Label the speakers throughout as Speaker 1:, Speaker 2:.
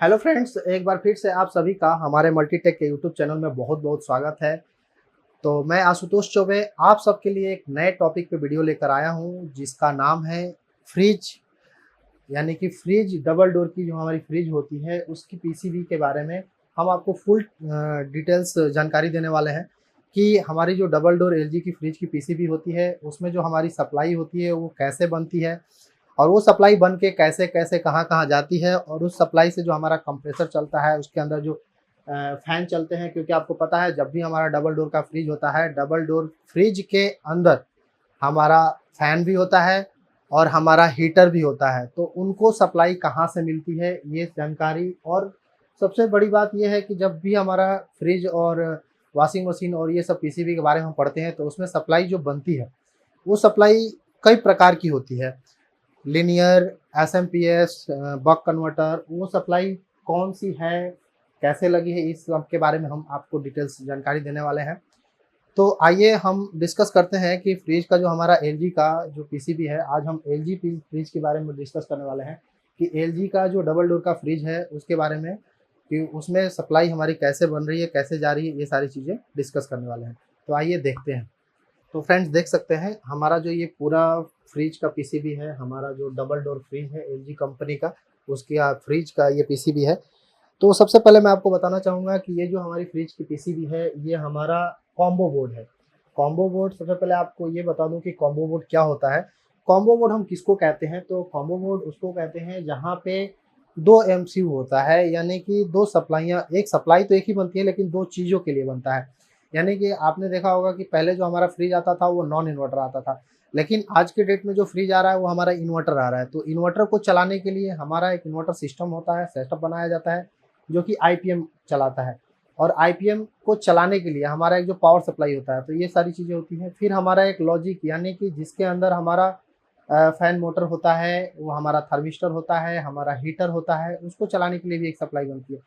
Speaker 1: Hello friends, एक बार फिर से आप सभी का हमारे मल्टीटेक के यूट्यूब चैनल में बहुत बहुत स्वागत है। तो मैं आशुतोष चौबे आप सबके लिए एक नए टॉपिक पे वीडियो लेकर आया हूँ जिसका नाम है फ्रिज। यानी कि फ्रिज डबल डोर की जो हमारी फ्रिज होती है उसकी पीसीबी के बारे में हम आपको फुल डिटेल्स जानकारी देने वाले हैं कि हमारी जो डबल डोर एलजी की फ्रिज की पीसीबी होती है उसमें जो हमारी सप्लाई होती है वो कैसे बनती है और वो सप्लाई बन के कैसे कैसे कहाँ कहाँ जाती है और उस सप्लाई से जो हमारा कंप्रेसर चलता है उसके अंदर जो फैन चलते हैं। क्योंकि आपको पता है जब भी हमारा डबल डोर का फ्रिज होता है डबल डोर फ्रिज के अंदर हमारा फैन भी होता है और हमारा हीटर भी होता है। तो उनको सप्लाई कहाँ से मिलती है ये जानकारी, और सबसे बड़ी बात यह है कि जब भी हमारा फ्रिज और वॉशिंग मशीन और ये सब पीसीबी के बारे में हम पढ़ते हैं तो उसमें सप्लाई जो बनती है वो सप्लाई कई प्रकार की होती है। लिनियर, एसएमपीएस, बक कन्वर्टर, वो सप्लाई कौन सी है, कैसे लगी है, इस सब के बारे में हम आपको डिटेल्स जानकारी देने वाले हैं। तो आइए हम डिस्कस करते हैं कि फ्रिज का जो हमारा एलजी का जो पीसीबी है, आज हम एलजी फ्रिज के बारे में डिस्कस करने वाले हैं कि एलजी का जो डबल डोर का फ्रिज है उसके बारे में कि उसमें सप्लाई हमारी कैसे बन रही है, कैसे जा रही है, ये सारी चीज़ें डिस्कस करने वाले हैं। तो आइए देखते हैं। तो फ्रेंड्स देख सकते हैं हमारा जो ये पूरा फ्रिज का पीसीबी है, हमारा जो डबल डोर फ्रिज है एलजी कंपनी का, उसकी फ्रिज का ये पीसीबी है। तो सबसे पहले मैं आपको बताना चाहूँगा कि ये जो हमारी फ्रिज की पीसीबी है ये हमारा कॉम्बो बोर्ड है। कॉम्बो बोर्ड, सबसे पहले आपको ये बता दूँ कि कॉम्बो बोर्ड क्या होता है। कॉम्बो बोर्ड हम किसको कहते हैं, तो कॉम्बो बोर्ड उसको कहते हैं जहाँ पे दो एमसीयू होता है, यानी कि दो सप्लाइयाँ, एक सप्लाई तो एक ही बनती है लेकिन दो चीज़ों के लिए बनता है। यानी कि आपने देखा होगा कि पहले जो हमारा फ्रिज आता था वो नॉन इन्वर्टर आता था, लेकिन आज के डेट में जो फ्रिज आ रहा है वो हमारा इन्वर्टर आ रहा है। तो इन्वर्टर को चलाने के लिए हमारा एक इन्वर्टर सिस्टम होता है, सेटअप बनाया जाता है जो कि आईपीएम चलाता है, और आईपीएम को चलाने के लिए हमारा एक जो पावर सप्लाई होता है, तो ये सारी चीज़ें होती हैं। फिर हमारा एक लॉजिक, यानी कि जिसके अंदर हमारा फैन मोटर होता है, वो हमारा थर्मिस्टर होता है, हमारा हीटर होता है, उसको चलाने के लिए भी एक सप्लाई बनती है।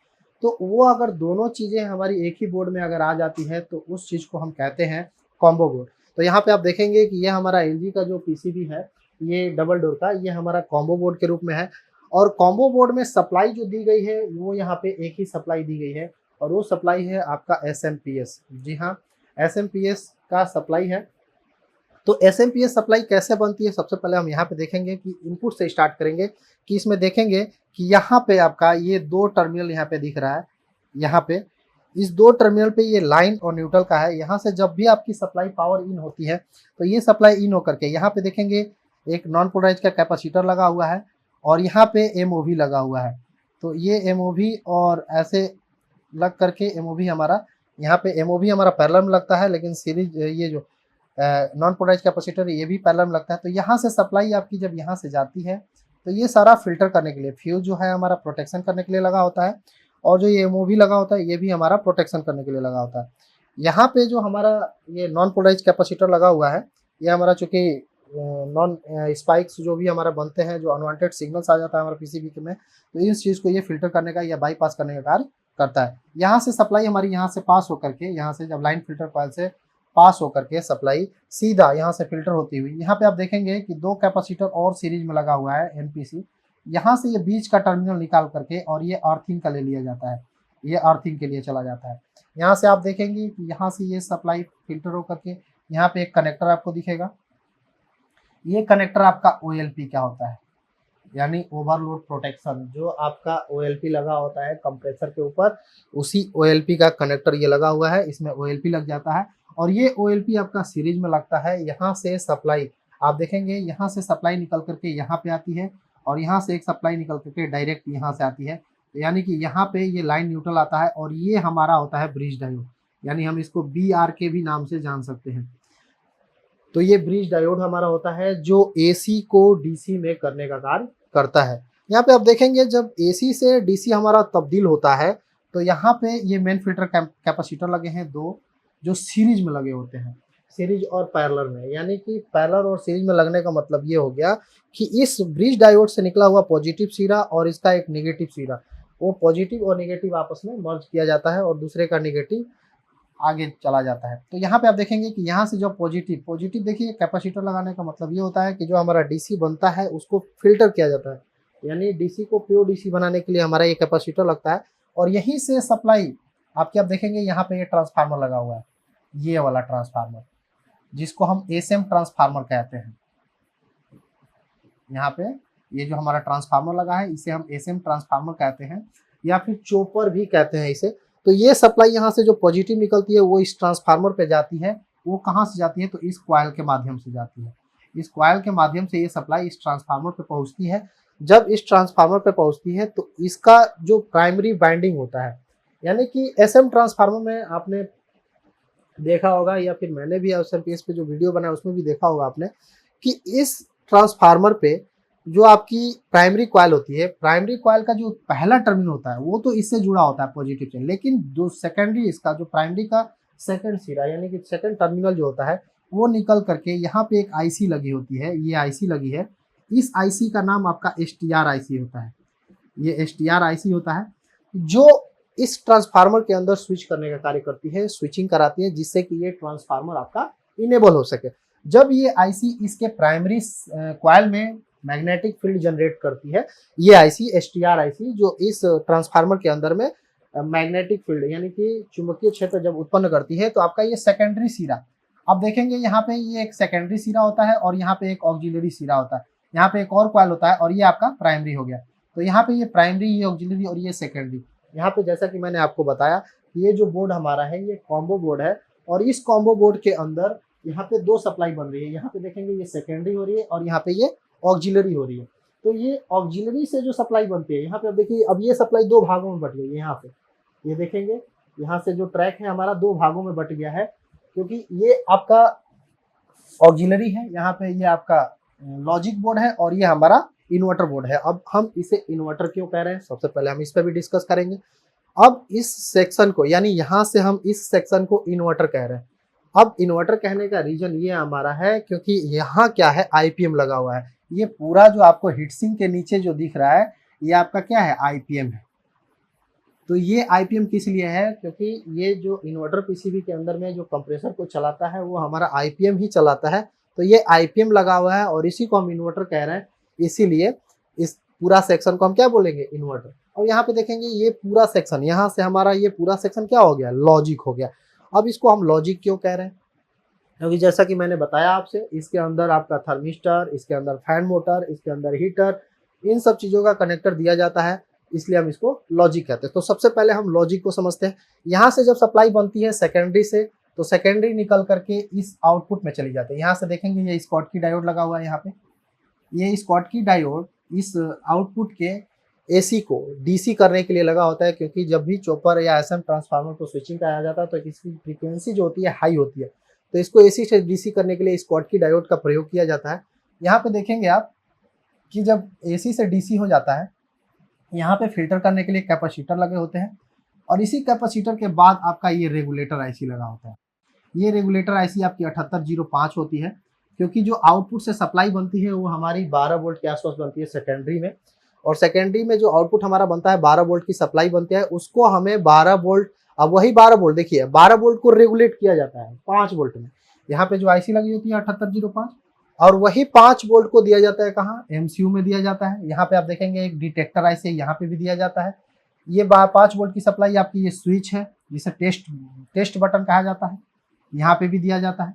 Speaker 1: तो वो अगर दोनों चीज़ें हमारी एक ही बोर्ड में अगर आ जाती है तो उस चीज़ को हम कहते हैं कॉम्बो बोर्ड। तो यहाँ पे आप देखेंगे कि ये हमारा एलजी का जो पीसीबी है ये डबल डोर का, ये हमारा कॉम्बो बोर्ड के रूप में है। और कॉम्बो बोर्ड में सप्लाई जो दी गई है वो यहाँ पे एक ही सप्लाई दी गई है, और वो सप्लाई है आपका एसएमपीएस। जी हाँ, एसएमपीएस का सप्लाई है। तो एसएमपीएस सप्लाई कैसे बनती है, सबसे पहले हम यहाँ पे देखेंगे कि इनपुट से स्टार्ट करेंगे कि इसमें देखेंगे कि यहाँ पे आपका ये दो टर्मिनल यहाँ पे दिख रहा है। यहाँ पे इस दो टर्मिनल पे ये लाइन और न्यूट्रल का है। यहाँ से जब भी आपकी सप्लाई पावर इन होती है तो ये सप्लाई इन होकर के यहाँ पे देखेंगे एक नॉन पोलराइज का कैपेसिटर लगा हुआ है और यहाँ पे एमओवी लगा हुआ है। तो ये एमओवी और ऐसे लग करके एमओवी हमारा, यहाँ पे एमओवी हमारा पैरेलल में लगता है, लेकिन सीरीज ये जो नॉन पोलराइज कैपेसिटर ये भी पैरेलल में लगता है। तो यहाँ से सप्लाई आपकी जब यहाँ से जाती है तो ये सारा फिल्टर करने के लिए, फ्यूज जो है हमारा प्रोटेक्शन करने के लिए लगा होता है, और जो ये एमओवी लगा होता है ये भी हमारा प्रोटेक्शन करने के लिए लगा होता है। यहाँ पे जो हमारा ये नॉन पोलराइज कैपेसिटर लगा हुआ है, ये हमारा चूंकि नॉन स्पाइक्स जो भी हमारा बनते हैं, जो अनवांटेड सिग्नल्स आ जाता है हमारा पीसीबी में, तो इस चीज़ को ये फिल्टर करने का या बाईपास करने का कार्य करता है। यहाँ से सप्लाई हमारी यहाँ से पास होकर के, यहाँ से जब लाइन फिल्टर कॉइल से पास होकर के सप्लाई सीधा यहाँ से फिल्टर होती हुई, यहाँ पे आप देखेंगे कि दो कैपेसिटर और सीरीज में लगा हुआ है एनपीसी। यहाँ से ये बीच का टर्मिनल निकाल करके और ये अर्थिंग का ले लिया जाता है, ये अर्थिंग के लिए चला जाता है। यहाँ से आप देखेंगे कि यहाँ से ये सप्लाई फिल्टर होकर के यहाँ पे एक कनेक्टर आपको दिखेगा। ये कनेक्टर आपका ओएलपी क्या होता है, यानी ओवरलोड प्रोटेक्शन। जो आपका ओएलपी लगा होता है कंप्रेसर के ऊपर, उसी ओएलपी का कनेक्टर ये लगा हुआ है, इसमें ओएलपी लग जाता है और ये ओएलपी आपका सीरीज में लगता है। यहाँ से सप्लाई आप देखेंगे, यहाँ से सप्लाई निकल करके यहाँ पे आती है और यहाँ से एक सप्लाई निकल करके डायरेक्ट यहाँ से आती है। यानी कि यहाँ पे ये लाइन न्यूट्रल आता है और ये हमारा होता है ब्रिज डायोड, यानी हम इसको BR के भी नाम से जान सकते हैं। तो ये ब्रिज डायोड हमारा होता है जो एसी को डीसी में करने का कार्य करता है। यहाँ पे आप देखेंगे जब एसी से डीसी हमारा तब्दील होता है तो यहाँ पे ये मेन फिल्टर कैपेसिटर लगे हैं दो, जो सीरीज में लगे होते हैं, सीरीज और पैरेलल में। यानी कि पैरेलल और सीरीज में लगने का मतलब ये हो गया कि इस ब्रिज डायोड से निकला हुआ पॉजिटिव सिरा और इसका एक निगेटिव सिरा, वो पॉजिटिव और निगेटिव आपस में मर्ज किया जाता है और दूसरे का निगेटिव आगे चला जाता है। तो यहाँ पे आप देखेंगे कि यहाँ से जो पॉजिटिव पॉजिटिव देखिए, कैपेसिटर लगाने का मतलब ये होता है कि जो हमारा डीसी बनता है उसको फिल्टर किया जाता है, यानी डीसी को प्योर डीसी बनाने के लिए हमारा ये कैपेसिटर लगता है। और यहीं से सप्लाई आपके, आप देखेंगे यहाँ पे ये ट्रांसफार्मर लगा हुआ है, ये वाला ट्रांसफार्मर जिसको हम एसएम ट्रांसफार्मर कहते हैं। यहाँ पे ये जो हमारा ट्रांसफार्मर लगा है इसे हम एसएम ट्रांसफार्मर कहते हैं, या फिर चोपर भी कहते हैं इसे। तो ये सप्लाई यहाँ से जो पॉजिटिव निकलती है वो इस ट्रांसफार्मर पे जाती है। वो कहाँ से जाती है, तो इस कॉइल के माध्यम से जाती है। इस कॉइल के माध्यम से ये सप्लाई इस ट्रांसफार्मर पे पहुँचती है। जब इस ट्रांसफार्मर पे पहुँचती है तो इसका जो प्राइमरी वाइंडिंग होता है, यानी कि एसएम ट्रांसफार्मर में आपने देखा होगा, या फिर मैंने भी अवसर पे इस पे जो वीडियो बनाया उसमें भी देखा होगा आपने, कि इस ट्रांसफार्मर पे जो आपकी प्राइमरी कॉइल होती है, प्राइमरी कॉइल का जो पहला टर्मिनल होता है वो तो इससे जुड़ा होता है पॉजिटिव चेन, लेकिन जो सेकेंडरी इसका जो प्राइमरी का सेकंड सिरा यानी कि सेकंड टर्मिनल जो होता है वो निकल करके यहाँ पे एक आईसी लगी होती है, ये आईसी लगी है। इस आईसी का नाम आपका एसटीआर आईसी होता है। ये एसटीआर आईसी होता है जो इस ट्रांसफार्मर के अंदर स्विच करने का कार्य करती है, स्विचिंग कराती है, जिससे कि ये ट्रांसफार्मर आपका इनेबल हो सके। जब ये आईसी इसके प्राइमरी कॉइल में मैग्नेटिक फील्ड जनरेट करती है, ये आईसी एसटीआर आईसी जो इस ट्रांसफार्मर के अंदर में मैग्नेटिक फील्ड यानी कि चुंबकीय क्षेत्र जब उत्पन्न करती है, तो आपका ये सेकेंडरी सिरा, आप देखेंगे यहाँ पे ये एक सेकेंडरी सिरा होता है और यहाँ पे एक ऑक्सिलरी सिरा होता है, यहाँ पे एक और कॉइल होता है, और ये आपका प्राइमरी हो गया। तो यहाँ पे ये प्राइमरी, ये ऑक्सिलरी और ये सेकेंडरी। यहाँ पे जैसा कि मैंने आपको बताया, ये जो बोर्ड हमारा है ये कॉम्बो बोर्ड है, और इस कॉम्बो बोर्ड के अंदर यहाँ पे दो सप्लाई बन रही है। यहाँ पे देखेंगे ये सेकेंडरी हो रही है और यहाँ पे ये ऑक्सिलरी हो रही है। तो ये ऑक्सिलरी से जो सप्लाई बनती है, यहाँ पे अब देखिए, अब ये सप्लाई दो भागों में बट गई है। यहाँ पे ये देखेंगे, यहाँ से जो ट्रैक है हमारा दो भागों में बट गया है, क्योंकि ये आपका ऑक्सिलरी है, यहाँ पे ये आपका लॉजिक बोर्ड है, और ये हमारा इन्वर्टर बोर्ड है। अब हम इसे इन्वर्टर क्यों कह रहे हैं, सबसे पहले हम इस पर भी डिस्कस करेंगे। अब इस सेक्शन को, यानी यहाँ से हम इस सेक्शन को इन्वर्टर कह रहे हैं। अब इन्वर्टर कहने का रीजन ये हमारा है क्योंकि यहाँ क्या है, आईपीएम लगा हुआ है। ये पूरा जो आपको हीटसिंक के नीचे जो दिख रहा है ये आपका क्या है, आईपीएम है। तो ये आईपीएम किस लिए है, क्योंकि ये जो इन्वर्टर पीसीबी के अंदर में जो कंप्रेसर को चलाता है वो हमारा आईपीएम ही चलाता है। तो ये आईपीएम लगा हुआ है और इसी को हम इन्वर्टर कह रहे हैं, इसीलिए इस पूरा सेक्शन को हम क्या बोलेंगे, इन्वर्टर। और यहाँ पे देखेंगे ये पूरा सेक्शन, यहाँ से हमारा ये पूरा सेक्शन क्या हो गया, लॉजिक हो गया। अब इसको हम लॉजिक क्यों कह रहे हैं, क्योंकि जैसा कि मैंने बताया आपसे, इसके अंदर आपका थर्मिस्टर, इसके अंदर फैन मोटर, इसके अंदर हीटर, इन सब चीज़ों का कनेक्टर दिया जाता है, इसलिए हम इसको लॉजिक कहते हैं। तो सबसे पहले हम लॉजिक को समझते हैं। यहाँ से जब सप्लाई बनती है सेकेंडरी से, तो सेकेंडरी निकल करके इस आउटपुट में चली जाती है। यहाँ से देखेंगे ये स्कॉटकी डायोड लगा हुआ है, यहाँ पे ये स्कॉटकी डायोड इस आउटपुट के एसी को डीसी करने के लिए लगा होता है, क्योंकि जब भी चॉपर या एसएम ट्रांसफार्मर को स्विचिंग कराया जाता है तो इसकी फ्रीक्वेंसी जो होती है हाई होती है, तो इसको एसी से डीसी करने के लिए स्कॉटकी डायोड का प्रयोग किया जाता है। यहाँ पे देखेंगे आप कि जब एसी से डीसी हो जाता है, यहाँ पे फिल्टर करने के लिए कैपेसिटर लगे होते हैं, और इसी कैपेसिटर के बाद आपका ये रेगुलेटर आईसी लगा होता है। ये रेगुलेटर आईसी आपकी 7805 होती है, क्योंकि जो आउटपुट से सप्लाई बनती है वो हमारी 12 वोल्ट के आसपास बनती है सेकेंडरी में, और सेकेंडरी में जो आउटपुट हमारा बनता है 12 वोल्ट की सप्लाई बनती है, उसको हमें 12 वोल्ट, अब वही 12 वोल्ट देखिए, 12 वोल्ट को रेगुलेट किया जाता है 5 वोल्ट में। यहाँ पे जो आईसी लगी होती है 7805, और वही 5 वोल्ट को दिया जाता है कहाँ, एमसीयू में दिया जाता है। यहाँ पे आप देखेंगे एक डिटेक्टर आईसी यहाँ पे भी दिया जाता है। ये 5 वोल्ट की सप्लाई आपकी ये स्विच है जिसे टेस्ट बटन कहा जाता है, यहाँ पे भी दिया जाता है।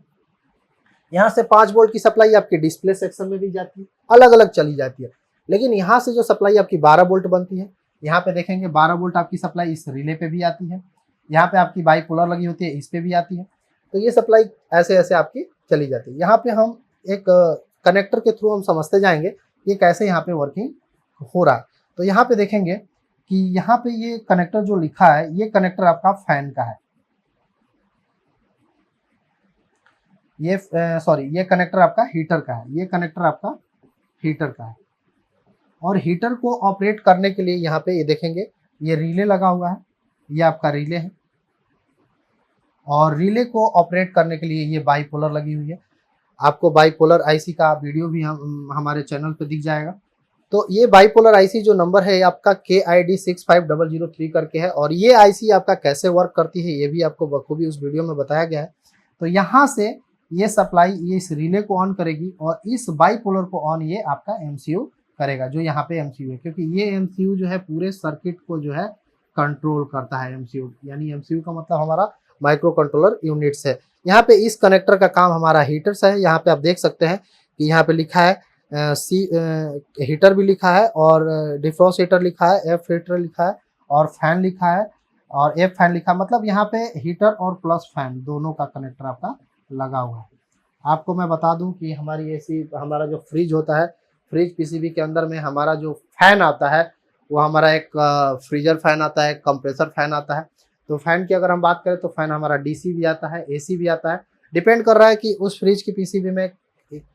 Speaker 1: यहाँ से 5 वोल्ट की सप्लाई आपके डिस्प्ले सेक्शन में भी जाती है, अलग अलग चली जाती है। लेकिन यहाँ से जो सप्लाई आपकी 12 वोल्ट बनती है, यहाँ पे देखेंगे 12 वोल्ट आपकी सप्लाई इस रिले पे भी आती है, यहाँ पे आपकी बाइपोलर लगी होती है इस पे भी आती है। तो ये सप्लाई ऐसे ऐसे आपकी चली जाती है। यहाँ पे हम एक कनेक्टर के थ्रू हम समझते जाएंगे ये कैसे यहाँ पे वर्किंग हो रहा है। तो यहाँ पे देखेंगे कि यहाँ पे ये कनेक्टर जो लिखा है, ये कनेक्टर आपका फैन का है, ये ये कनेक्टर आपका हीटर का है, ये कनेक्टर आपका हीटर का है। और हीटर को ऑपरेट करने के लिए यहाँ पे ये देखेंगे ये रिले लगा हुआ है, ये आपका रिले है, और रिले को ऑपरेट करने के लिए ये बाइपोलर लगी हुई है। आपको बाइपोलर आईसी का वीडियो भी हमारे चैनल पे दिख जाएगा। तो ये बाइपोलर आईसी जो नंबर है आपका KID 65003 करके है, और ये आईसी आपका कैसे वर्क करती है ये भी आपको बखूबी उस वीडियो में बताया गया है। तो यहाँ से ये सप्लाई ये इस रिले को ऑन करेगी और इस बाइपोलर को ऑन ये आपका एमसीयू करेगा, जो यहाँ पे एमसीयू है, क्योंकि ये एमसीयू जो है पूरे सर्किट को जो है कंट्रोल करता है। एमसीयू यानी एमसीयू का मतलब हमारा माइक्रो कंट्रोलर यूनिट्स है। यहाँ पे इस कनेक्टर का काम हमारा हीटर्स है। यहाँ पे आप देख सकते हैं कि यहाँ पे लिखा है हीटर भी लिखा है, और डिफ्रॉस्ट हीटर लिखा है, एफ हीटर लिखा है, और फैन लिखा है, और एफ फैन लिखा है। मतलब यहाँ पे हीटर और प्लस फैन दोनों का कनेक्टर आपका लगा हुआ है। आपको मैं बता दूं कि हमारी एसी हमारा जो फ्रिज होता है, फ्रिज पीसीबी के अंदर में हमारा जो फैन आता है वो हमारा एक फ्रीजर फैन आता है, कंप्रेसर फैन आता है। तो फैन की अगर हम बात करें तो फैन हमारा डीसी भी आता है, एसी भी आता है। डिपेंड कर रहा है कि उस फ्रिज की पीसीबी में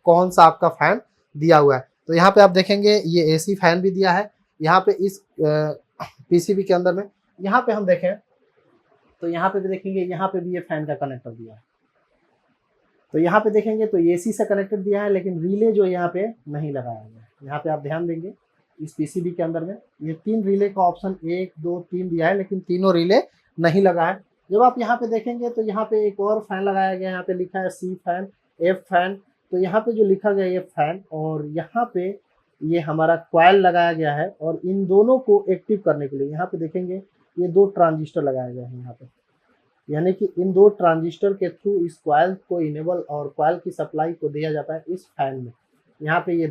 Speaker 1: कौन सा आपका फैन दिया हुआ है। तो यहाँ पे आप देखेंगे ये एसी फैन भी दिया है। यहाँ पे इस पीसीबी के अंदर में यहाँ पे हम देखें तो यहाँ पे भी देखेंगे, यहाँ पे भी ये फैन का कनेक्टर दिया है। तो यहाँ पे देखेंगे तो एसी से कनेक्टेड दिया है, लेकिन रिले जो यहाँ पे नहीं लगाया गया है। यहाँ पे आप ध्यान देंगे इस पीसीबी के अंदर में ये 3 रिले का ऑप्शन 1 2 3 दिया है, लेकिन तीनों रिले नहीं लगा है। जब आप यहाँ पे देखेंगे तो यहाँ पे एक और फैन लगाया गया है, यहाँ पे लिखा है सी फैन, एफ फैन। तो यहाँ पे जो लिखा गया ये फैन, और यहाँ पे ये हमारा कॉइल लगाया गया है, और इन दोनों को एक्टिव करने के लिए यहाँ पे देखेंगे ये 2 ट्रांजिस्टर लगाया गया है यहाँ पे, यानी कि इन 2 ट्रांजिस्टर के थ्रू इस कॉइल को इनेबल और कॉइल की सप्लाई को दिया जाता है इस फैन में। यहाँ पे ये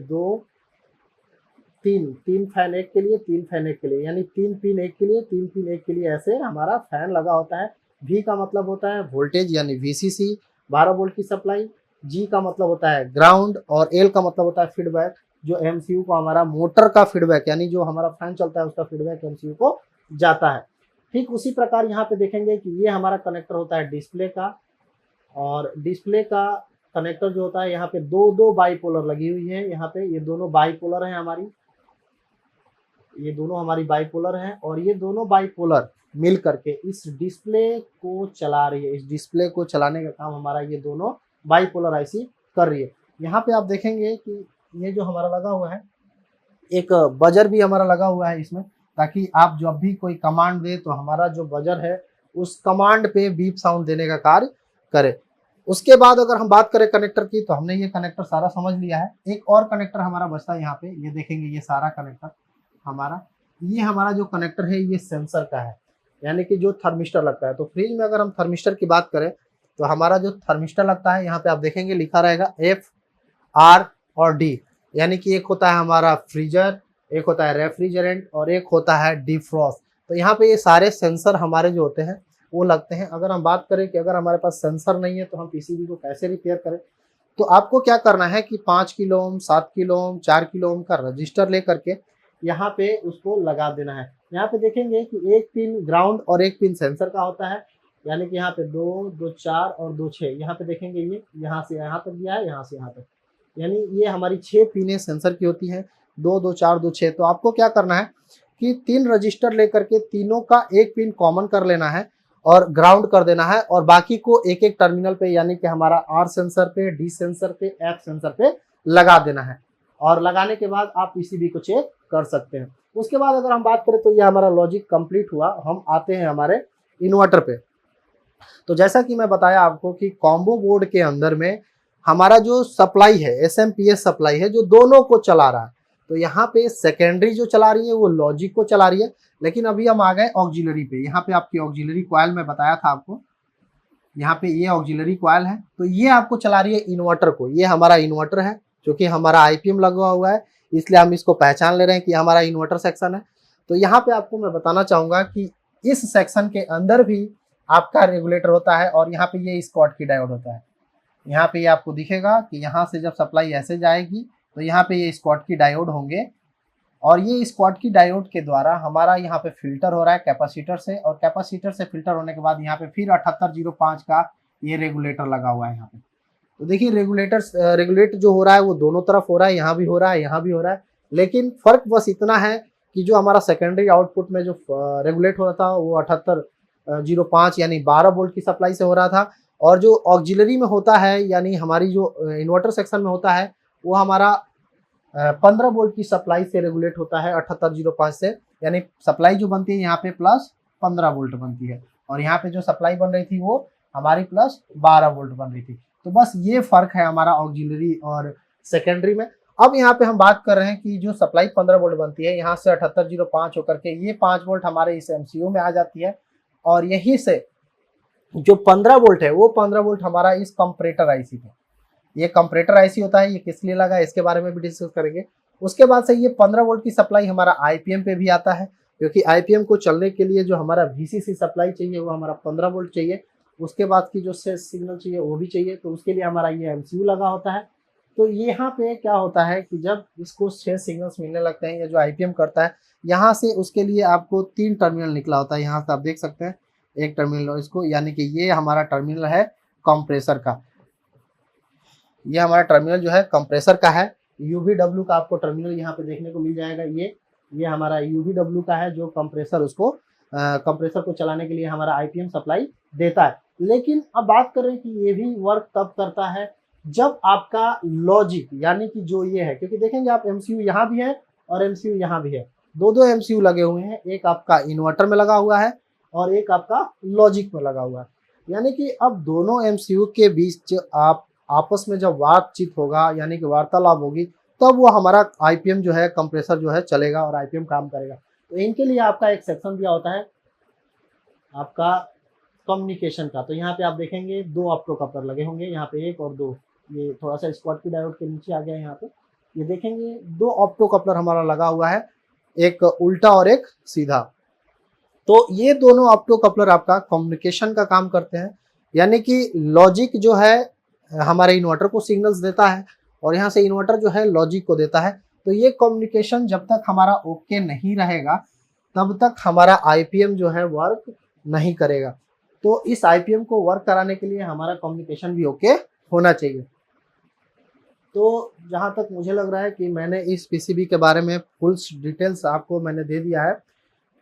Speaker 1: 3 फैन एक के लिए, 3 फैन एक के लिए, यानी 3 पिन एक के लिए, 3 पिन एक के लिए, ऐसे हमारा फैन लगा होता है। V का मतलब होता है वोल्टेज यानी VCC 12 वोल्ट की सप्लाई, G का मतलब होता है ग्राउंड, और L का मतलब होता है फीडबैक, जो MCU को हमारा मोटर का फीडबैक यानी जो हमारा फैन चलता है उसका फीडबैक MCU को जाता है। ठीक उसी प्रकार यहाँ पे देखेंगे कि ये हमारा कनेक्टर होता है डिस्प्ले का, और डिस्प्ले का कनेक्टर जो होता है यहाँ पे 2 बाईपोलर लगी हुई है। यहाँ पे ये दोनों बाईपोलर हैं हमारी, ये दोनों हमारी बाईपोलर हैं, और ये दोनों बाईपोलर मिल करके इस डिस्प्ले को चला रही है। इस डिस्प्ले को चलाने का काम हमारा ये दोनों बाईपोलर आईसी कर रही है। यहाँ पे आप देखेंगे कि ये जो हमारा लगा हुआ है, एक बजर भी हमारा लगा हुआ है इसमें, ताकि आप जब भी कोई कमांड दे तो हमारा जो बजर है उस कमांड पे बीप साउंड देने का कार्य करे। उसके बाद अगर हम बात करें कनेक्टर की, तो हमने ये कनेक्टर सारा समझ लिया है। एक और कनेक्टर हमारा बचता है यहाँ पे, ये देखेंगे ये सारा कनेक्टर हमारा, ये हमारा जो कनेक्टर है ये सेंसर का है, यानी कि जो थर्मिस्टर लगता है। तो फ्रिज में अगर हम थर्मिस्टर की बात करें तो हमारा जो थर्मिस्टर लगता है यहाँ पे आप देखेंगे लिखा रहेगा F, R और D, यानी कि एक होता है हमारा फ्रीजर, एक होता है रेफ्रिजरेंट, और एक होता है डिफ्रॉस्ट। तो यहाँ पे ये सारे सेंसर हमारे जो होते हैं वो लगते हैं। अगर हम बात करें कि अगर हमारे पास सेंसर नहीं है तो हम पीसीबी को कैसे रिपेयर करें, तो आपको क्या करना है कि 5 kilo ohm, 7 kilo ohm, 4 kilo ohm का रजिस्टर ले करके यहाँ पे उसको लगा देना है। यहाँ पे देखेंगे कि एक पिन ग्राउंड और एक पिन सेंसर का होता है, यानी कि यहाँ पे 2, 2, 4 और 2, 6। यहाँ पे देखेंगे ये यहाँ से यहाँ तक दिया है, यहाँ से यहाँ तक, यानी ये हमारी 6 पिनें सेंसर की होती हैं, 2, 2, 4, 2, 6। तो आपको क्या करना है कि 3 रजिस्टर लेकर के तीनों का एक पिन कॉमन कर लेना है और ग्राउंड कर देना है, और बाकी को एक एक टर्मिनल पे यानी कि हमारा आर सेंसर पे, डी सेंसर पे, एफ सेंसर पे लगा देना है। और लगाने के बाद आप पीसीबी को चेक कर सकते हैं। उसके बाद अगर हम बात करें तो ये हमारा लॉजिक कंप्लीट हुआ। हम आते हैं हमारे इन्वर्टर पे। तो जैसा कि मैं बताया आपको कि कॉम्बो बोर्ड के अंदर में हमारा जो सप्लाई है, एसएमपीएस सप्लाई है, जो दोनों को चला रहा है। तो यहाँ पे सेकेंडरी जो चला रही है वो लॉजिक को चला रही है, लेकिन अभी हम आ गए ऑक्सिलरी पे। यहाँ पे आपकी ऑक्सिलरी कॉइल में बताया था आपको, यहाँ पे ये ऑक्सिलरी कॉइल है, तो ये आपको चला रही है इन्वर्टर को। ये हमारा इन्वर्टर है, क्योंकि हमारा आईपीएम लगा हुआ है इसलिए हम इसको पहचान ले रहे हैं कि हमारा इन्वर्टर सेक्शन है। तो यहाँ पे आपको मैं बताना चाहूंगा कि इस सेक्शन के अंदर भी आपका रेगुलेटर होता है, और यहाँ पे ये स्कॉटकी डायोड होता है। यहाँ पे ये आपको दिखेगा कि यहाँ से जब सप्लाई ऐसे जाएगी तो यहाँ पे ये स्कॉटकी डायोड होंगे, और ये स्कॉटकी डायोड के द्वारा हमारा यहाँ पे फिल्टर हो रहा है कैपेसिटर से, और कैपेसिटर से फिल्टर होने के बाद यहाँ पे फिर 7805 का ये रेगुलेटर लगा हुआ है यहाँ पे। तो देखिए रेगुलेट जो हो रहा है वो दोनों तरफ हो रहा है, यहाँ भी हो रहा है, यहाँ भी हो रहा है, लेकिन फर्क बस इतना है कि जो हमारा सेकेंडरी आउटपुट में जो रेगुलेट हो रहा था वो 7805 यानी 12 वोल्ट की सप्लाई से हो रहा था, और जो ऑक्सिलरी में होता है यानी हमारी जो इन्वर्टर सेक्शन में होता है वो हमारा 15 वोल्ट की सप्लाई से रेगुलेट होता है 7805 से, यानी सप्लाई जो बनती है यहाँ पे प्लस 15 वोल्ट बनती है, और यहाँ पे जो सप्लाई बन रही थी वो हमारी प्लस 12 वोल्ट बन रही थी। तो बस ये फर्क है हमारा ऑक्सिलरी और सेकेंडरी में। अब यहाँ पे हम बात कर रहे हैं कि जो सप्लाई 15 वोल्ट बनती है, यहाँ से 7805 होकर के ये 5 वोल्ट हमारे इस एमसीयू में आ जाती है, और यहीं से जो 15 वोल्ट है वो 15 वोल्ट हमारा इस कंपरेटर आईसी पे, ये कंपरेटर आईसी होता है, ये किस लिए लगा है इसके बारे में भी डिस्कस करेंगे। उसके बाद से ये 15 वोल्ट की सप्लाई हमारा आईपीएम पे भी आता है, क्योंकि आईपीएम को चलने के लिए जो हमारा वीसीसी सप्लाई चाहिए वो हमारा 15 वोल्ट चाहिए, उसके बाद की जो सिग्नल चाहिए वो भी चाहिए, तो उसके लिए हमारा ये एमसीयू लगा होता है। तो यहाँ पे क्या होता है कि जब इसको 6 सिग्नल्स मिलने लगते हैं, या जो आईपीएम करता है, यहाँ से उसके लिए आपको 3 टर्मिनल निकला होता है, यहाँ से आप देख सकते हैं एक टर्मिनल इसको, यानी कि ये हमारा टर्मिनल है कंप्रेसर का, ये हमारा टर्मिनल जो है कंप्रेसर का है। यूवीडब्ल्यू का आपको टर्मिनल यहाँ पे देखने को मिल जाएगा, ये हमारा यूवीडब्ल्यू का है, जो कंप्रेसर उसको कंप्रेसर को चलाने के लिए हमारा आईपीएम सप्लाई देता है। लेकिन अब बात करें कि ये भी वर्क तब करता है जब आपका लॉजिक, यानी कि जो ये है, क्योंकि देखेंगे आप एमसीयू यहाँ भी है और एमसीयू यहाँ भी है, दो एमसीयू लगे हुए हैं, एक आपका इन्वर्टर में लगा हुआ है और एक आपका लॉजिक में लगा हुआ है। यानी कि अब दोनों एमसीयू के बीच आप आपस में जब बातचीत होगा, यानी कि वार्तालाप होगी, तब वो हमारा आईपीएम जो है कंप्रेसर जो है चलेगा और आईपीएम काम करेगा। तो इनके लिए आपका एक सेक्शन दिया होता है आपका कम्युनिकेशन का। तो यहाँ पे आप देखेंगे 2 ऑप्टो कपलर लगे होंगे, यहाँ पे 1 और 2, ये थोड़ा सा स्कॉटकी डायोड के नीचे आ गया है। यहाँ पे ये देखेंगे 2 ऑप्टो कपलर हमारा लगा हुआ है, एक उल्टा और एक सीधा। तो ये दोनों ऑप्टो कपलर आपका कम्युनिकेशन का काम करते हैं, यानी कि लॉजिक जो है हमारे इन्वर्टर को सिग्नल्स देता है और यहाँ से इन्वर्टर जो है लॉजिक को देता है। तो ये कम्युनिकेशन जब तक हमारा ओके नहीं रहेगा तब तक हमारा आईपीएम जो है वर्क नहीं करेगा। तो इस आईपीएम को वर्क कराने के लिए हमारा कम्युनिकेशन भी ओके होना चाहिए। तो जहाँ तक मुझे लग रहा है कि मैंने इस पीसीबी के बारे में फुल डिटेल्स आपको मैंने दे दिया है,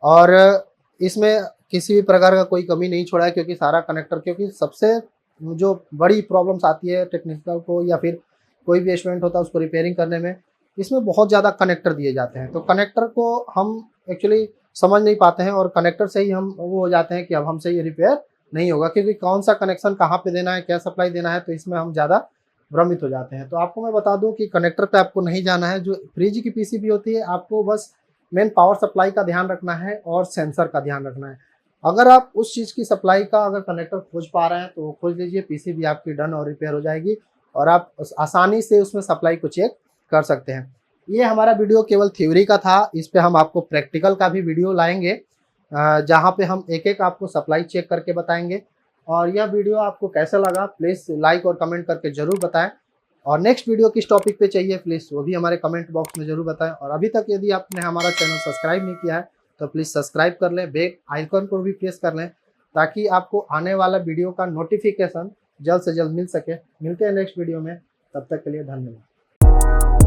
Speaker 1: और इसमें किसी भी प्रकार का कोई कमी नहीं छोड़ा है, क्योंकि सारा कनेक्टर, क्योंकि सबसे जो बड़ी प्रॉब्लम्स आती है टेक्निकल को या फिर कोई भी इंस्ट्रूमेंट होता है उसको रिपेयरिंग करने में, इसमें बहुत ज़्यादा कनेक्टर दिए जाते हैं। तो कनेक्टर को हम एक्चुअली समझ नहीं पाते हैं और कनेक्टर से ही हम वो हो जाते हैं कि अब हमसे ये रिपेयर नहीं होगा, क्योंकि कौन सा कनेक्शन कहाँ पे देना है, क्या सप्लाई देना है, तो इसमें हम ज़्यादा भ्रमित हो जाते हैं। तो आपको मैं बता दूं कि कनेक्टर पे आपको नहीं जाना है। जो फ्रिज की पीसीबी होती है, आपको बस मेन पावर सप्लाई का ध्यान रखना है और सेंसर का ध्यान रखना है। अगर आप उस चीज़ की सप्लाई का अगर कनेक्टर खोज पा रहे हैं तो खोज लीजिए, पीसीबी आपकी डन और रिपेयर हो जाएगी और आप आसानी से उसमें सप्लाई को चेक कर सकते हैं। ये हमारा वीडियो केवल थ्योरी का था, इस पे हम आपको प्रैक्टिकल का भी वीडियो लाएंगे, जहाँ पे हम एक एक आपको सप्लाई चेक करके बताएंगे। और यह वीडियो आपको कैसा लगा प्लीज़ लाइक और कमेंट करके ज़रूर बताएं, और नेक्स्ट वीडियो किस टॉपिक पे चाहिए प्लीज़ वो भी हमारे कमेंट बॉक्स में ज़रूर बताएं। और अभी तक यदि आपने हमारा चैनल सब्सक्राइब नहीं किया है तो प्लीज़ सब्सक्राइब कर लें, बेल आइकन को भी प्रेस कर लें, ताकि आपको आने वाला वीडियो का नोटिफिकेशन जल्द से जल्द मिल सके। मिलते हैं नेक्स्ट वीडियो में, तब तक के लिए धन्यवाद।